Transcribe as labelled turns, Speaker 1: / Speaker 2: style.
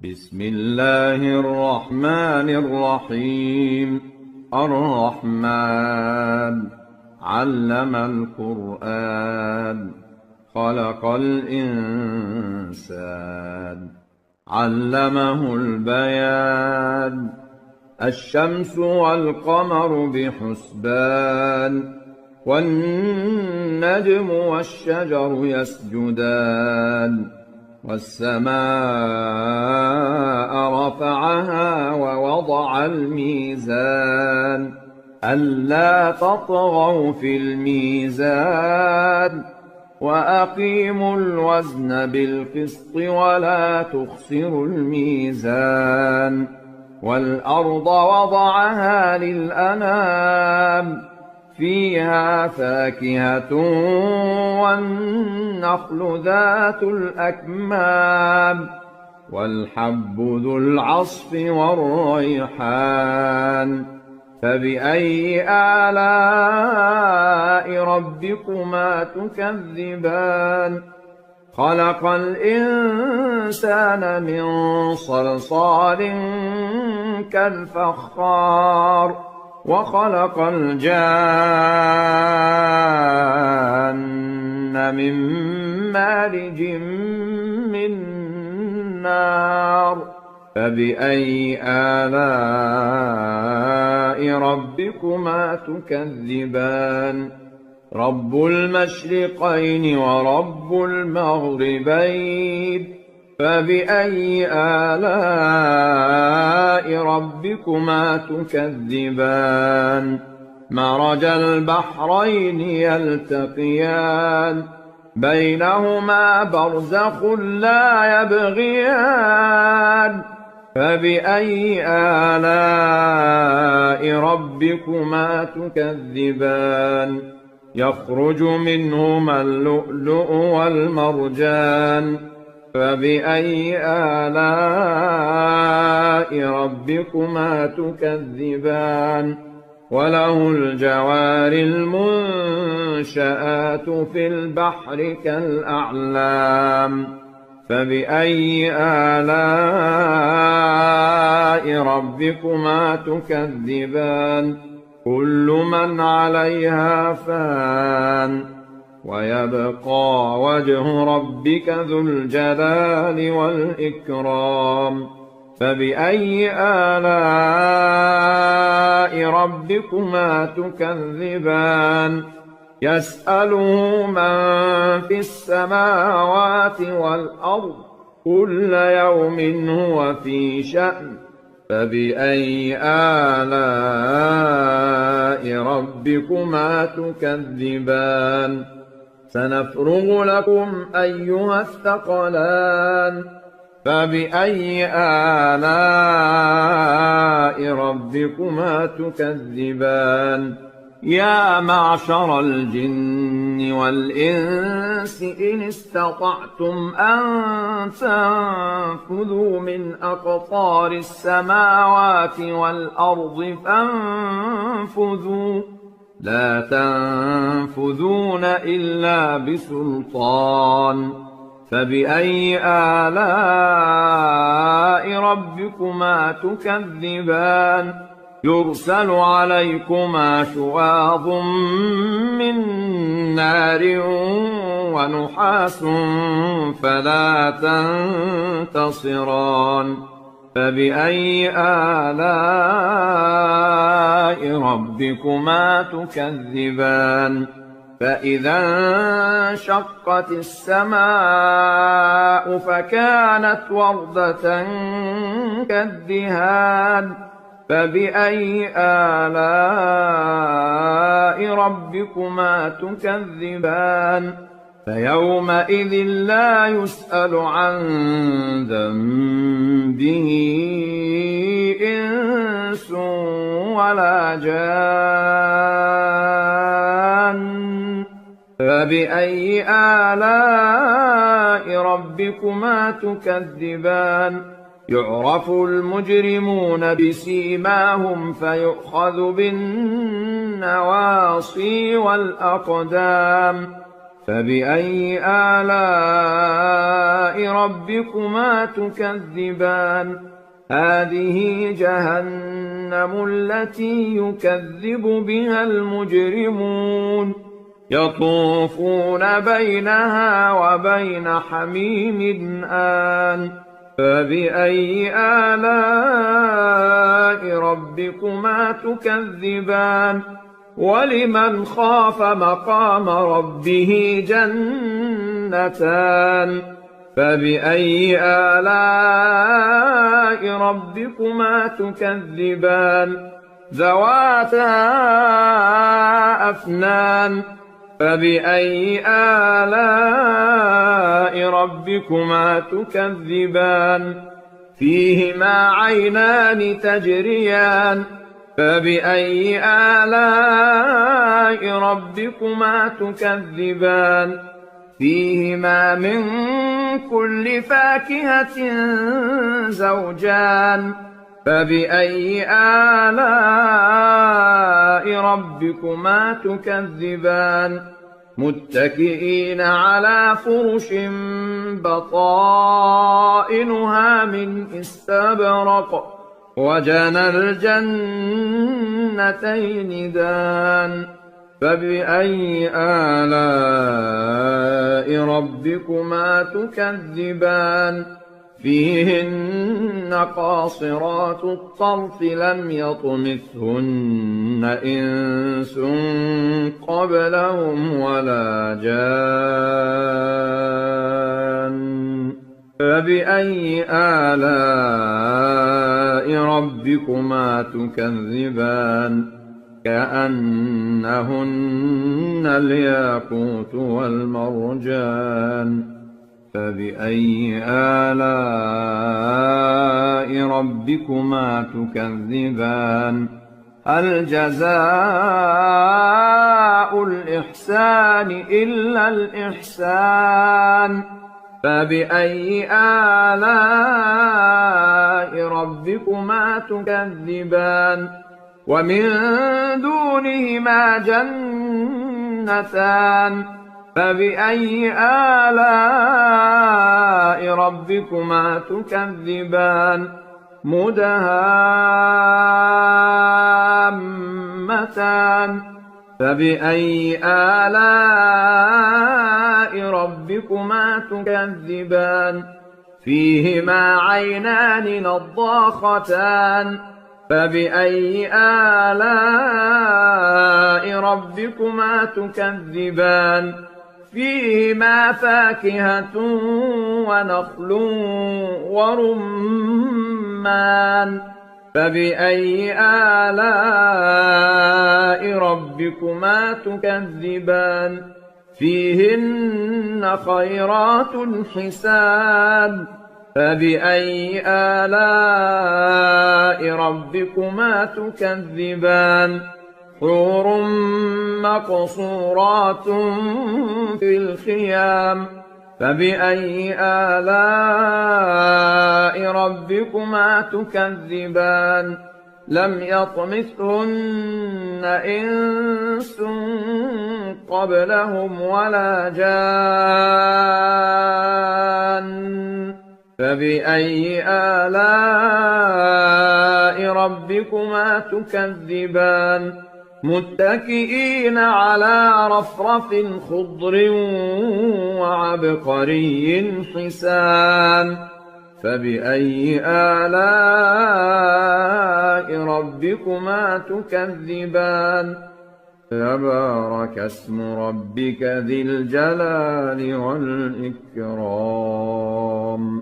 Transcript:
Speaker 1: بسم الله الرحمن الرحيم. الرحمن علم القرآن خلق الإنسان علمه البيان. الشمس والقمر بحسبان والنجم والشجر يسجدان والسماء رفعها ووضع الميزان ألا تطغوا في الميزان وأقيموا الوزن بالقسط ولا تخسروا الميزان. والأرض وضعها للأنام فيها فاكهة والنخل ذات الأكمام والحب ذو العصف والريحان. فبأي آلاء ربكما تكذبان؟ خلق الإنسان من صلصال كالفخار وخلق الجان من مارج من نار. فبأي آلاء ربكما تكذبان؟ رب المشرقين ورب المغربين. فبأي آلاء ربكما تكذبان؟ مرج البحرين يلتقيان بينهما برزخ لا يبغيان. فبأي آلاء ربكما تكذبان؟ يخرج منهما اللؤلؤ والمرجان. فبأي آلاء ربكما تكذبان؟ وله الجوار المنشآت في البحر كالأعلام. فبأي آلاء ربكما تكذبان؟ كل من عليها فان ويبقى وجه ربك ذو الجلال والإكرام. فبأي آلاء ربكما تكذبان؟ يسأله من في السماوات والأرض كل يوم هو في شأن. فبأي آلاء ربكما تكذبان؟ سنفرغ لكم أيها الثقلان. فبأي آلاء ربكما تكذبان؟ يا معشر الجن والإنس إن استطعتم أن تنفذوا من أقطار السماوات والأرض فانفذوا لا تنفذون إلا بسلطان. فبأي آلاء ربكما تكذبان؟ يرسل عليكما شواظ من نار ونحاس فلا تنتصران. فبأي آلاء ربكما تكذبان؟ فإذا انشقت السماء فكانت وردة كالدهان. فبأي آلاء ربكما تكذبان؟ فيومئذ لا يسأل عن ذنبه إنس ولا جان. فبأي آلاء ربكما تكذبان؟ يعرف المجرمون بسيماهم فيؤخذ بالنواصي والأقدام. فبأي آلاء ربكما تكذبان هذه جهنم التي يكذب بها المجرمون يطوفون بينها وبين حميم آن فبأي آلاء ربكما تكذبان ولمن خاف مقام ربه جنتان فبأي آلاء ربكما تكذبان ذواتا أفنان فبأي آلاء ربكما تكذبان فيهما عينان تجريان فبأي آلاء ربكما تكذبان فيهما من كل فاكهة زوجان فبأي آلاء ربكما تكذبان متكئين على فرش بطائنها من استبرق وجنى الجنتين دان فبأي آلاء ربكما تكذبان فيهن قاصرات الطرف لم يطمثهن إنس قبلهم ولا جان فبأي آلاء ربكما تكذبان كأنهن الياقوت والمرجان فبأي آلاء ربكما تكذبان هل جزاء الإحسان إلا الإحسان فبأي آلاء ربكما تكذبان ومن دونهما جنتان فبأي آلاء ربكما تكذبان مدهامتان فبأي آلاء ربكما تكذبان فيهما عينان نضاختان فبأي آلاء ربكما تكذبان فيهما فاكهة ونخل ورمان فبأي آلاء ربكما تكذبان فيهن خيرات حسان فبأي آلاء ربكما تكذبان حور مقصورات في الخيام فبأي آلاء ربكما تكذبان لم يطمثهن إنس قبلهم ولا جان فبأي آلاء ربكما تكذبان متكئين على رفرف خضر وعبقري حسان فبأي آلاء ربكما تكذبان تبارك اسم ربك ذي الجلال والإكرام